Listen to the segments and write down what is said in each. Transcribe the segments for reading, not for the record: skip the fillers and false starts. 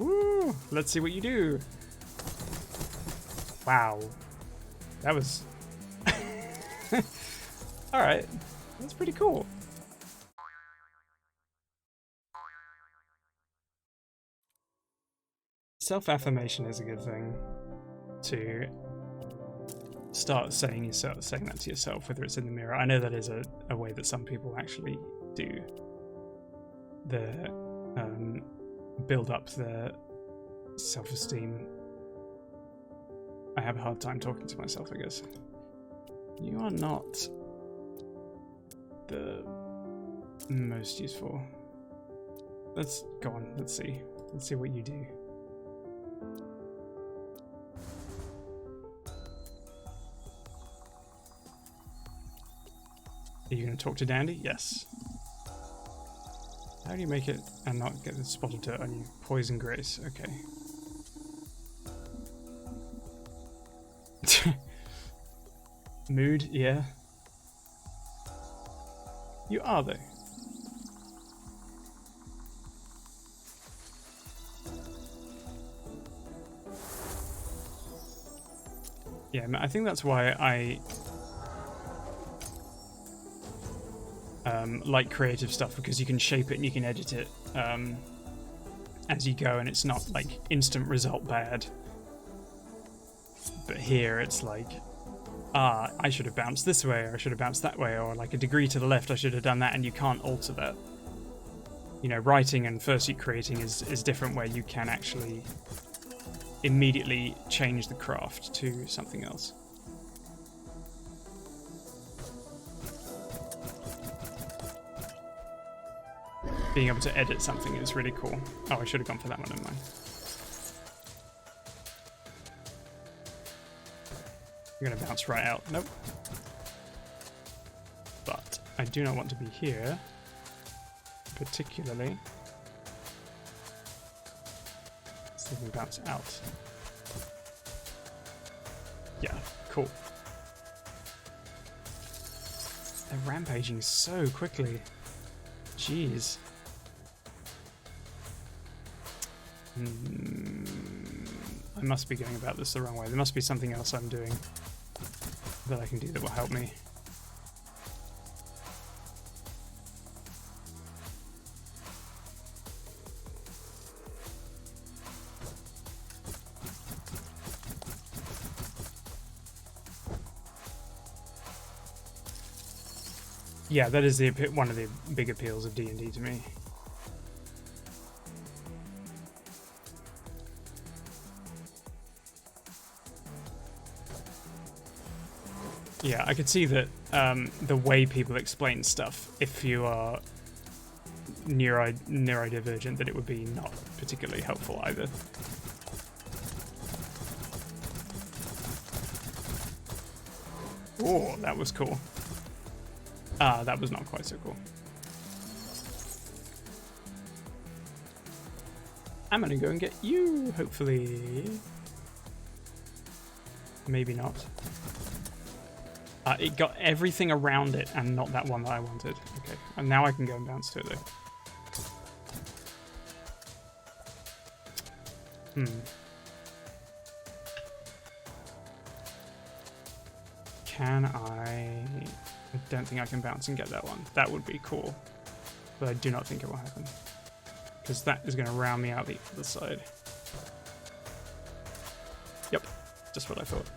Woo! Let's see what you do. Wow. That was... Alright. That's pretty cool. Self-affirmation is a good thing to start saying that to yourself, whether it's in the mirror. I know that is a way that some people actually do build up their self-esteem. I have a hard time talking to myself, I guess. You are not the most useful. Let's go on, let's see what you do. Are you going to talk to Dandy? Yes. How do you make it and not get the spot of dirt on you? Poison Grace, okay. Mood, yeah. You are, though. Yeah, I think that's why I like creative stuff, because you can shape it and you can edit it as you go, and it's not like instant result bad. But here it's like, I should have bounced this way, or I should have bounced that way, or like a degree to the left, I should have done that, and you can't alter that. You know, writing and fursuit creating is different, where you can actually immediately change the craft to something else. Being able to edit something is really cool. Oh, I should have gone for that one, never mind. You're gonna bounce right out. Nope. But I do not want to be here, particularly. So we can bounce out. Yeah, cool. They're rampaging so quickly. Jeez. I must be going about this the wrong way. There must be something else I'm doing that I can do that will help me. Yeah, that is one of the big appeals of D&D to me. Yeah, I could see that the way people explain stuff, if you are neurodivergent, that it would be not particularly helpful either. Oh, that was cool. That was not quite so cool. I'm gonna go and get you, hopefully. Maybe not. It got everything around it and not that one that I wanted. Okay, and now I can go and bounce to it though. Can I don't think I can bounce and get that one. That would be cool, but I do not think it will happen, because that is going to round me out the other side. Yep, just what I thought.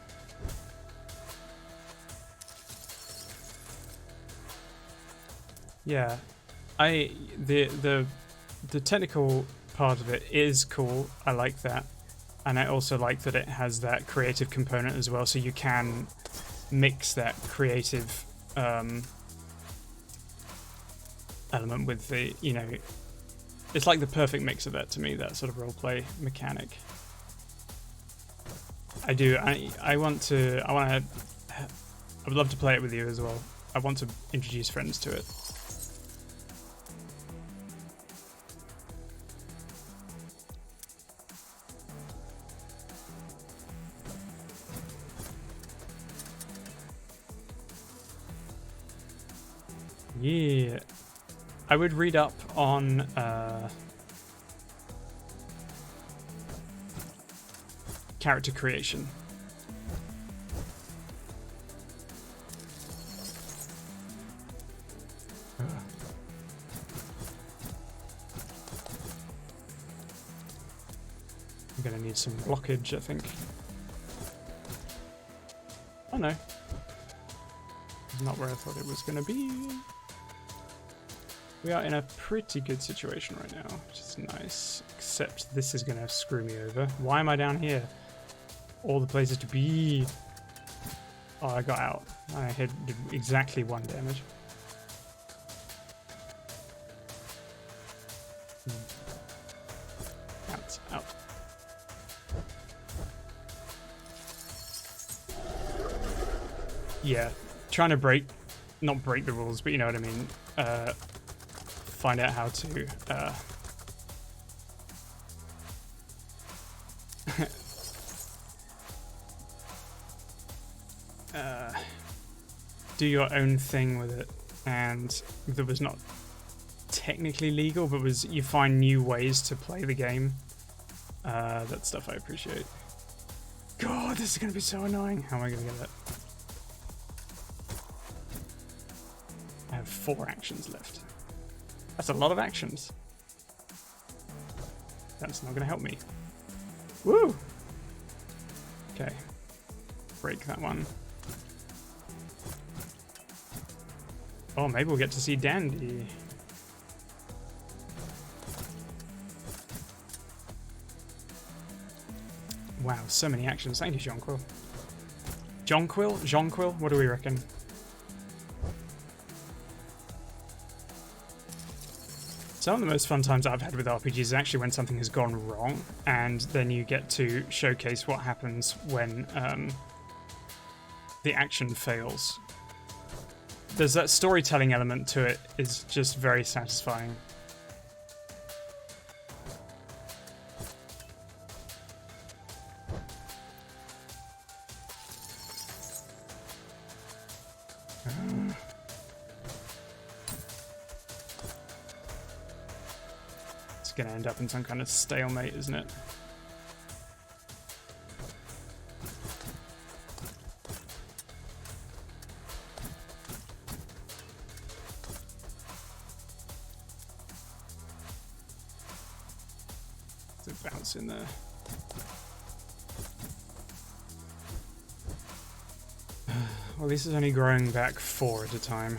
Yeah, the technical part of it is cool. I like that, and I also like that it has that creative component as well. So you can mix that creative element with the, you know, it's like the perfect mix of that to me. That sort of roleplay mechanic. I would love to play it with you as well. I want to introduce friends to it. Yeah, I would read up on character creation. I'm gonna need some blockage, I think. Oh no. Not where I thought it was gonna be. We are in a pretty good situation right now, which is nice. Except this is gonna screw me over. Why am I down here? All the places to be. Oh, I got out. I did exactly 1 damage. Out, out. Yeah, trying to not break the rules, but you know what I mean. Find out how to do your own thing with it, and that was not technically legal, but you find new ways to play the game. That stuff I appreciate. God, this is gonna be so annoying. How am I gonna get that? I have 4 actions left. That's a lot of actions. That's not gonna help me. Woo! Okay. Break that one. Oh, maybe we'll get to see Dandy. Wow, so many actions. Thank you, Jonquil. Jonquil? Jonquil? What do we reckon? Some of the most fun times I've had with RPGs is actually when something has gone wrong, and then you get to showcase what happens when the action fails. There's that storytelling element to it, is just very satisfying. It's gonna end up in some kind of stalemate, isn't it? Bounce in there. Well, this is only growing back 4 at a time.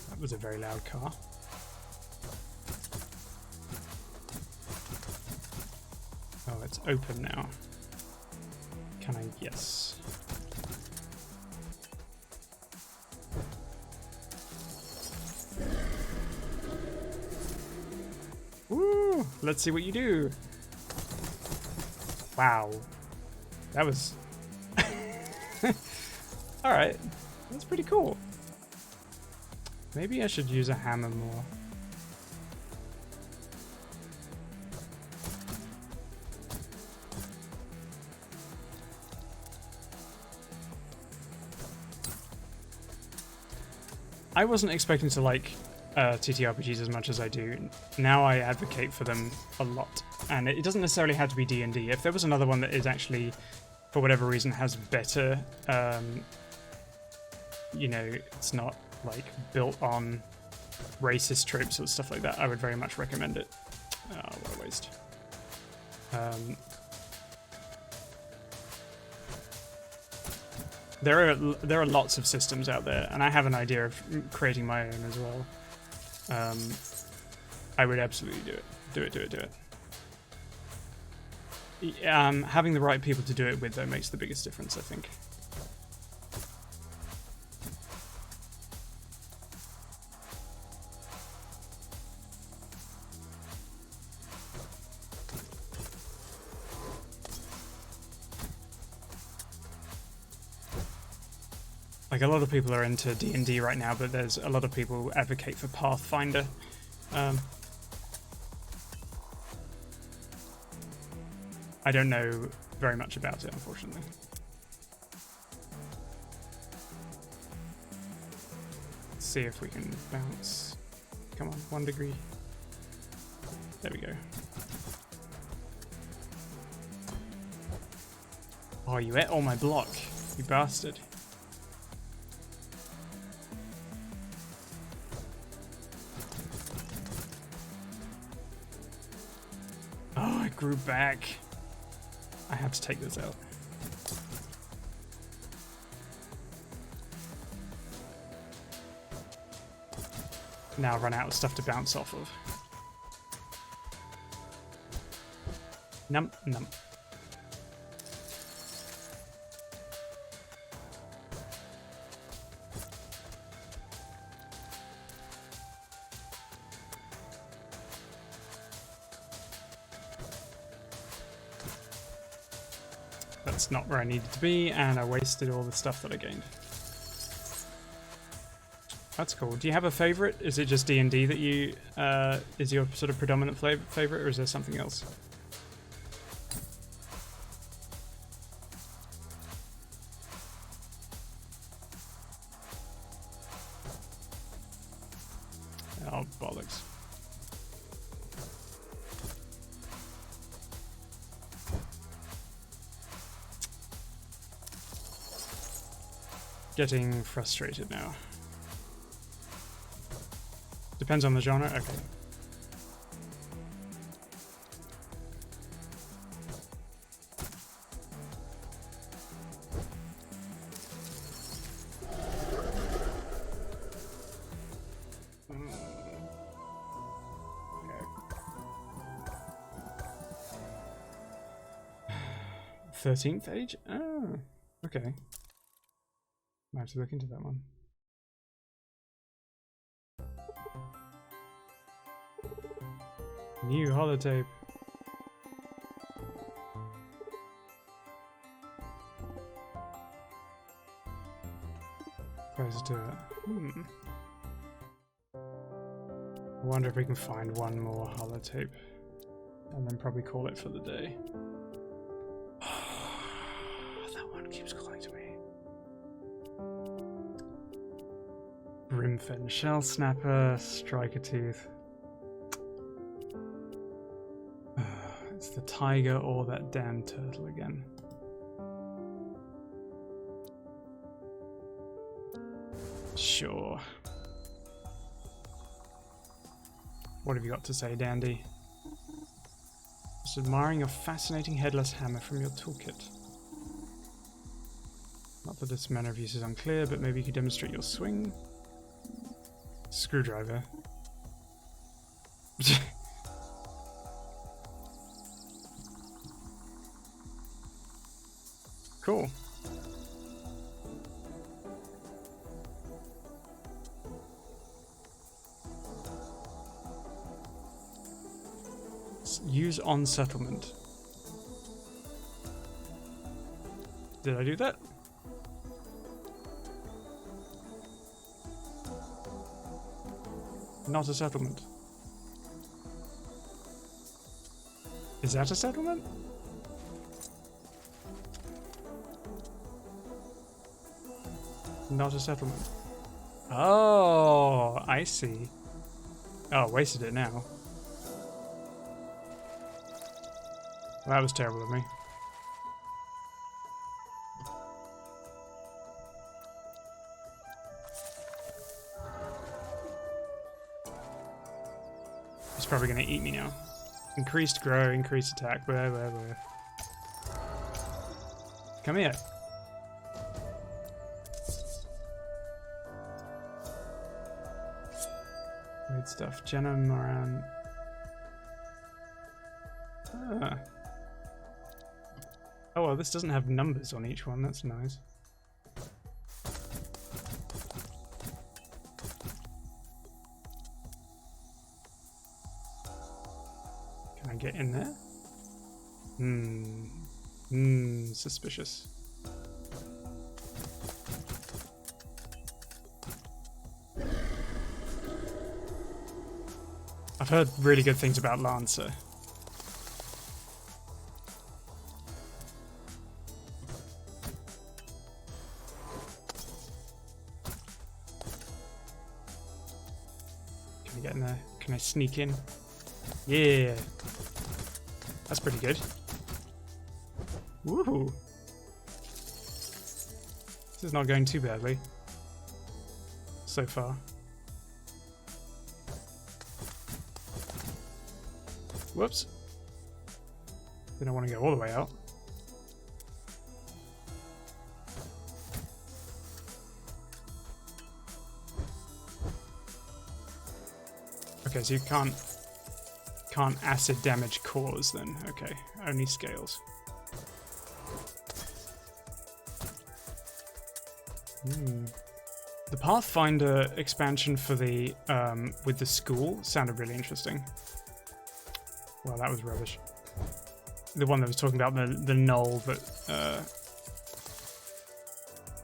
That was a very loud car. Oh, it's open now. Can I? Yes. Woo! Let's see what you do. Wow. That was... Alright. That's pretty cool. Maybe I should use a hammer more. I wasn't expecting to like TTRPGs as much as I do. Now I advocate for them a lot, and it doesn't necessarily have to be D&D. If there was another one that is actually, for whatever reason, has better, you know, it's not like built on racist tropes or stuff like that, I would very much recommend it. Oh, what a waste. There are lots of systems out there, and I have an idea of creating my own as well. I would absolutely do it. Do it. Having the right people to do it with, though, makes the biggest difference, I think. Like, a lot of people are into D&D right now, but there's a lot of people who advocate for Pathfinder. I don't know very much about it, unfortunately. Let's see if we can bounce. Come on, 1 degree. There we go. Oh, you ate all my block, you bastard. Oh, I grew back. I have to take this out. Now run out of stuff to bounce off of. Num, num. That's not where I needed to be, and I wasted all the stuff that I gained. That's cool. Do you have a favorite? Is it just D&D that you is your sort of predominant favorite, or is there something else? Oh, bollocks. Getting frustrated now. Depends on the genre? Okay. Okay. 13th age? Oh, okay. I have to look into that one. New holotape. Close to it. I wonder if we can find one more holotape and then probably call it for the day. That one keeps calling to me. Brimfin, Shell Snapper, Striker Tooth. It's the tiger or that damn turtle again. Sure. What have you got to say, Dandy? Just admiring your fascinating headless hammer from your toolkit. Not that its manner of use is unclear, but maybe you could demonstrate your swing. Screwdriver. Cool. Use on settlement. Did I do that? Not a settlement. Is that a settlement? Not a settlement. Oh, I see. Oh, wasted it now. Well, that was terrible of me. He's probably going to eat me now. Increased grow, increased attack, blah, blah, blah. Come here. Weird stuff. Jenna Moran. Ah. Oh, well, this doesn't have numbers on each one. That's nice. Can I get in there? Suspicious. I've heard really good things about Lancer. Can I get in there? Can I sneak in? Yeah. That's pretty good. Woohoo. This is not going too badly so far. Whoops. Didn't want to go all the way out. Okay, so you can't acid damage cores then. Okay, only scales. The Pathfinder expansion for the with the school sounded really interesting. Well, that was rubbish. The one that was talking about the knoll that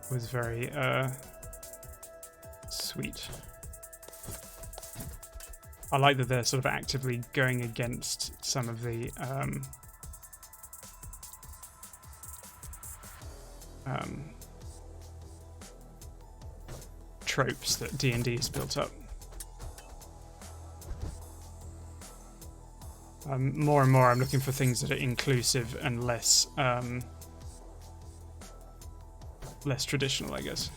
was very sweet. I like that they're sort of actively going against some of the tropes that D&D has built up. More and more I'm looking for things that are inclusive and less less traditional, I guess.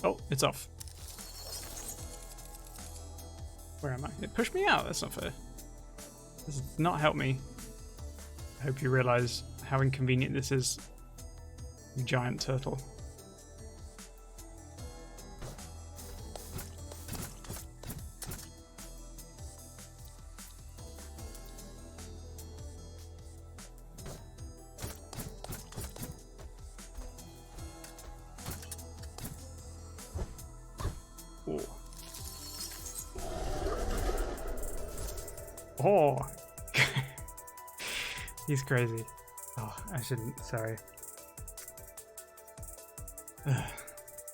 Oh, it's off. Where am I? It pushed me out. That's not fair. This does not help me. I hope you realize how inconvenient this is, you giant turtle. Oh, he's crazy. Oh, I shouldn't, sorry.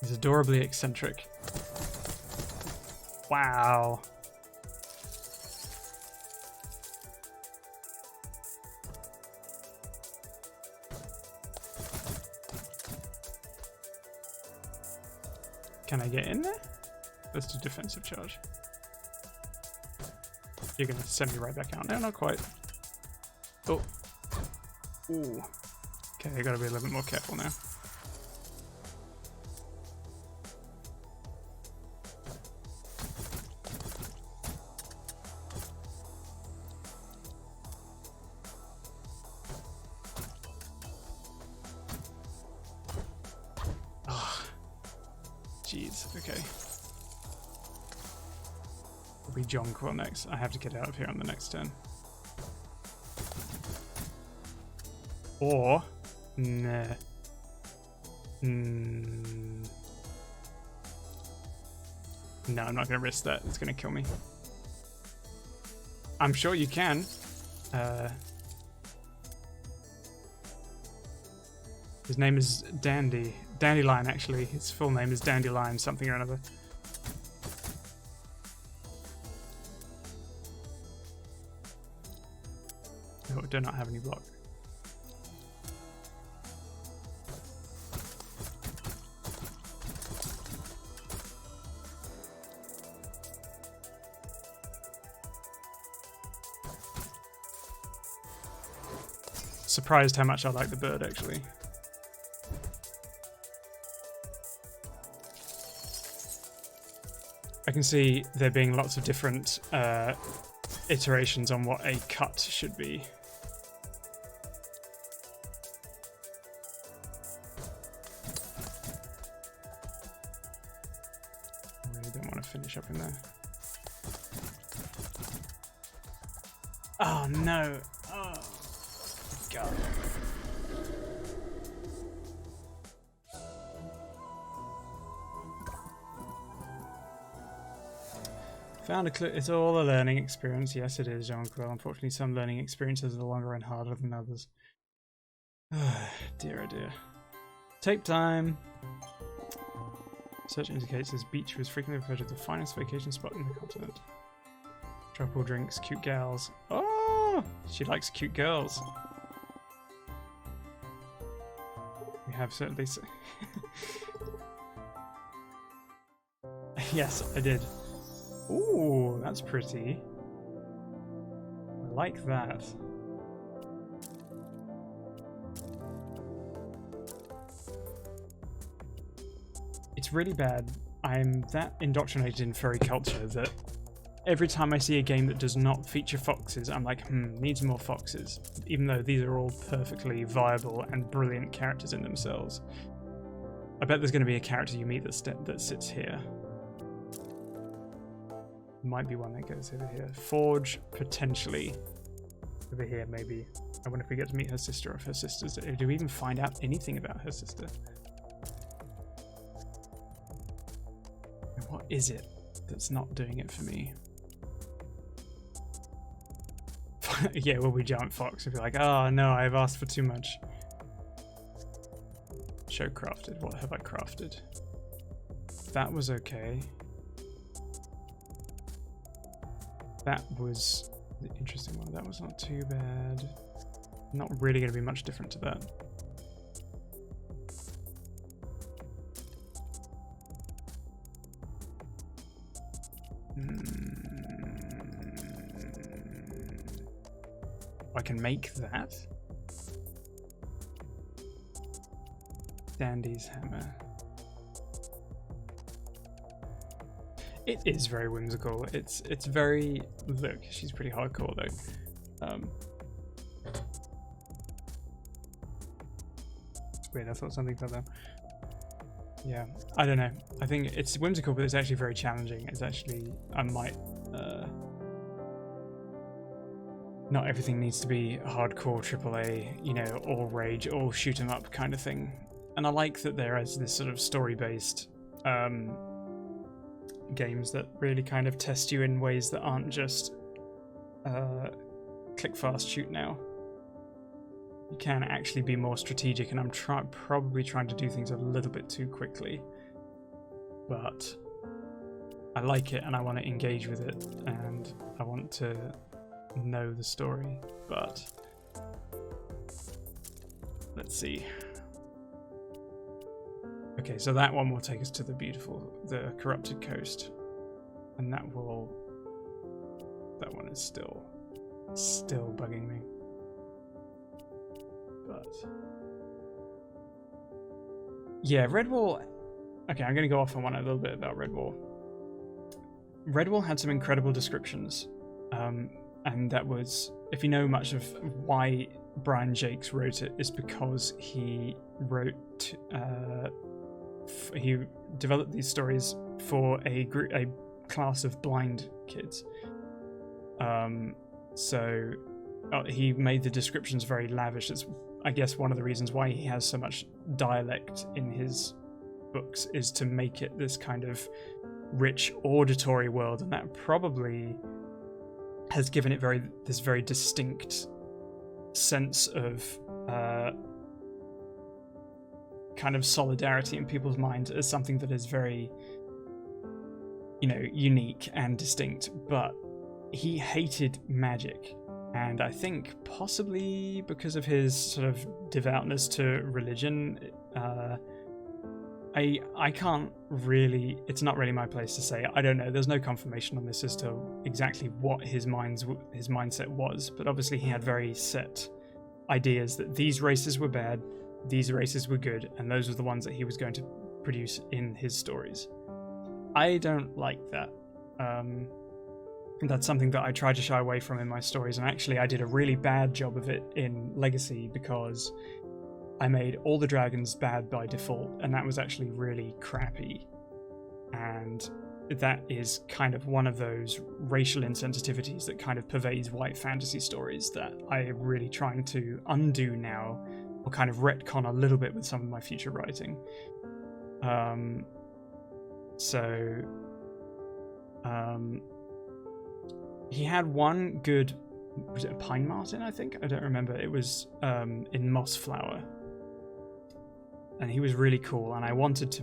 He's adorably eccentric. Wow. Can I get in there? Let's do defensive charge. You're gonna send me right back out. No, not quite. Oh. Ooh. Okay, I gotta be a little bit more careful now. Oh. Jeez, okay. Will be Jonquil next. I have to get out of here on the next turn. Or, nah. No, I'm not going to risk that. It's going to kill me. I'm sure you can. His name is Dandelion, actually. His full name is Dandelion something or another. No, do not have any block. Surprised how much I like the bird, actually. I can see there being lots of different iterations on what a cut should be. I really don't want to finish up in there. Oh no! Oh god. Found a clue. It's all a learning experience. Yes, it is, Jonquil. Unfortunately, some learning experiences are longer and harder than others. Dear, oh dear. Tape time. Search indicates this beach was frequently referred to as the finest vacation spot in the continent. Tropical drinks, cute gals. Oh, she likes cute girls. We have certainly. Yes, I did. Ooh, that's pretty. I like that. It's really bad. I'm that indoctrinated in furry culture that every time I see a game that does not feature foxes, I'm like, needs more foxes. Even though these are all perfectly viable and brilliant characters in themselves. I bet there's going to be a character you meet that sits here. Might be one that goes over here. Forge, potentially. Over here, maybe. I wonder if we get to meet her sister or if her sister's... Do we even find out anything about her sister? And what is it that's not doing it for me? Yeah, will we giant fox and be like, oh no, I've asked for too much. Show crafted. What have I crafted? That was okay. That was the interesting one. That was not too bad. Not really going to be much different to that. I can make that. Dandy's hammer. It is very whimsical. It's very... Look, she's pretty hardcore though. It's weird, I thought something about that. Yeah, I don't know. I think it's whimsical, but it's actually very challenging. It's actually... I might... Not everything needs to be hardcore AAA, you know, all rage, all shoot 'em up kind of thing. And I like that there is this sort of story-based games that really kind of test you in ways that aren't just click fast, shoot now. You can actually be more strategic, and I'm probably trying to do things a little bit too quickly. But I like it, and I want to engage with it, and I want to know the story. But let's see. Okay, so that one will take us to the corrupted coast, and that one is still bugging me. But yeah, Redwall. Okay, I'm going to go off on one a little bit about Redwall. Redwall had some incredible descriptions, and that was, if you know much of why Brian Jakes wrote it, is because he wrote. He developed these stories for a class of blind kids. So he made the descriptions very lavish. It's, I guess, one of the reasons why he has so much dialect in his books, is to make it this kind of rich auditory world, and that probably has given it this very distinct sense of kind of solidarity in people's minds as something that is very, you know, unique and distinct. But he hated magic, and I think possibly because of his sort of devoutness to religion, I can't really, it's not really my place to say. I don't know, there's no confirmation on this as to exactly what his mindset was, but obviously he had very set ideas that these races were bad, these races were good, and those were the ones that he was going to produce in his stories. I don't like that. That's something that I try to shy away from in my stories, and actually I did a really bad job of it in Legacy, because I made all the dragons bad by default, and that was actually really crappy. And that is kind of one of those racial insensitivities that kind of pervades white fantasy stories that I am really trying to undo now, or kind of retcon a little bit with some of my future writing. He had one good, was it a pine marten, I think? I don't remember. It was in Mossflower. And he was really cool, and I wanted to...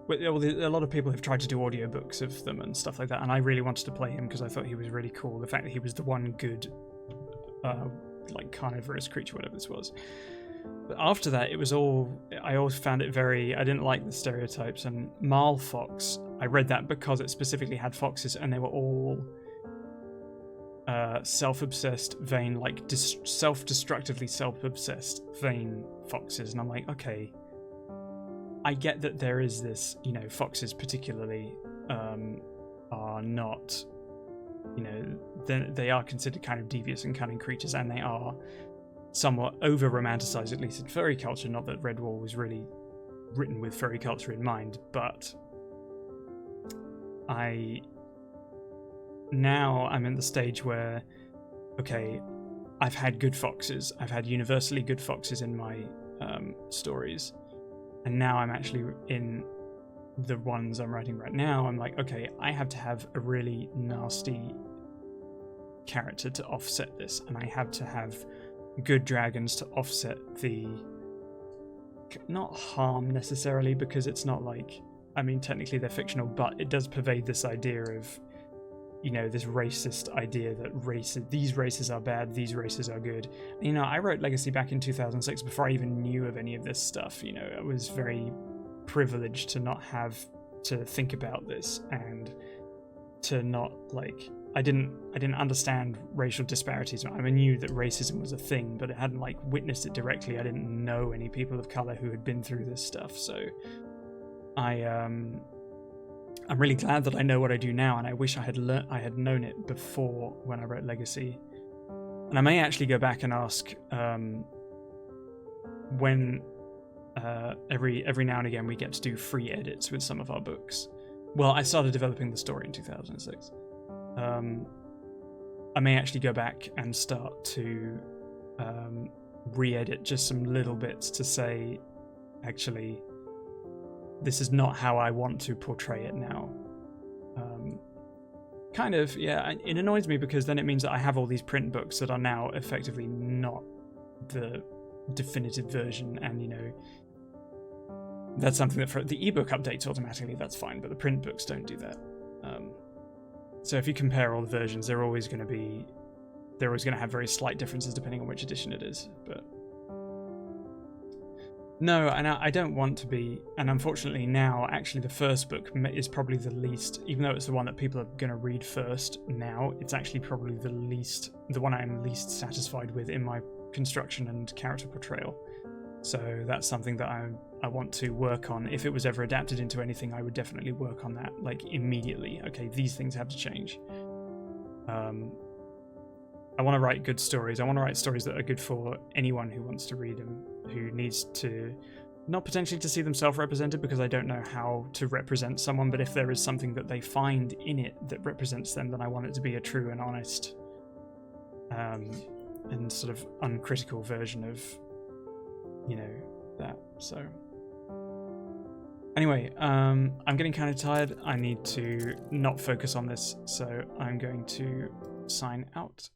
A lot of people have tried to do audiobooks of them and stuff like that, and I really wanted to play him because I thought he was really cool. The fact that he was the one good, like, carnivorous creature, whatever this was. But after that, it was all... I always found it very... I didn't like the stereotypes, and Marl Fox, I read that because it specifically had foxes, and they were all self-obsessed, vain, like self-destructively self-obsessed, vain foxes. And I'm like, okay, I get that there is this, you know, foxes particularly are not, you know, they are considered kind of devious and cunning creatures, and they are somewhat over-romanticized, at least in furry culture. Not that Redwall was really written with furry culture in mind, but now I'm in the stage where, okay, I've had good foxes. I've had universally good foxes in my stories. And now I'm actually in the ones I'm writing right now. I'm like, okay, I have to have a really nasty character to offset this. And I have to have good dragons to offset the, not harm necessarily, because it's not like, I mean, technically they're fictional, but it does pervade this idea of, you know, this racist idea that these races are bad, these races are good. You know, I wrote Legacy back in 2006 before I even knew of any of this stuff. You know, I was very privileged to not have to think about this, and to not, like, I didn't understand racial disparities. I knew that racism was a thing, but I hadn't, like, witnessed it directly. I didn't know any people of color who had been through this stuff. So I'm really glad that I know what I do now, and I wish I had known it before when I wrote Legacy. And I may actually go back and ask when every now and again we get to do free edits with some of our books. Well, I started developing the story in 2006. I may actually go back and start to re-edit just some little bits to say, actually, this is not how I want to portray it now. Kind of, yeah, it annoys me because then it means that I have all these print books that are now effectively not the definitive version, and, you know, that's something that for the ebook updates automatically, that's fine, but the print books don't do that. So if you compare all the versions, they're always going to have very slight differences depending on which edition it is, but no, and I don't want to be, and unfortunately now, actually the first book is probably the least, even though it's the one that people are going to read first now, it's actually probably the one I'm least satisfied with in my construction and character portrayal. So that's something that I want to work on. If it was ever adapted into anything, I would definitely work on that, like, immediately. Okay, these things have to change. I want to write good stories. I want to write stories that are good for anyone who wants to read them, who needs to, not potentially to see themselves represented, because I don't know how to represent someone, but if there is something that they find in it that represents them, then I want it to be a true and honest and sort of uncritical version of, you know, that. So anyway, I'm getting kind of tired. I need to not focus on this, so I'm going to sign out.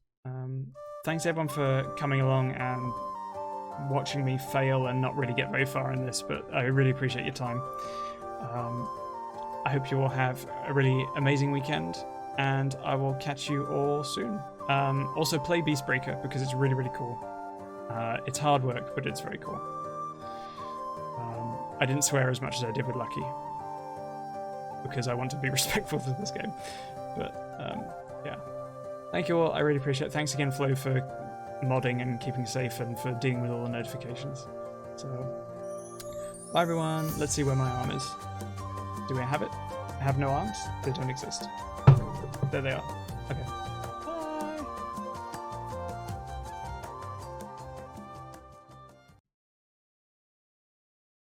Thanks everyone for coming along and watching me fail and not really get very far in this, but I really appreciate your time. I hope you all have a really amazing weekend, and I will catch you all soon. Also play Beastbreaker, because it's really, really cool. It's hard work, but it's very cool. I didn't swear as much as I did with Lucky, because I want to be respectful to this game. But yeah. Thank you all, I really appreciate it. Thanks again, Flo, for modding and keeping safe and for dealing with all the notifications. So, bye everyone. Let's see where my arm is. Do I have it? I have no arms? They don't exist. There they are. Okay.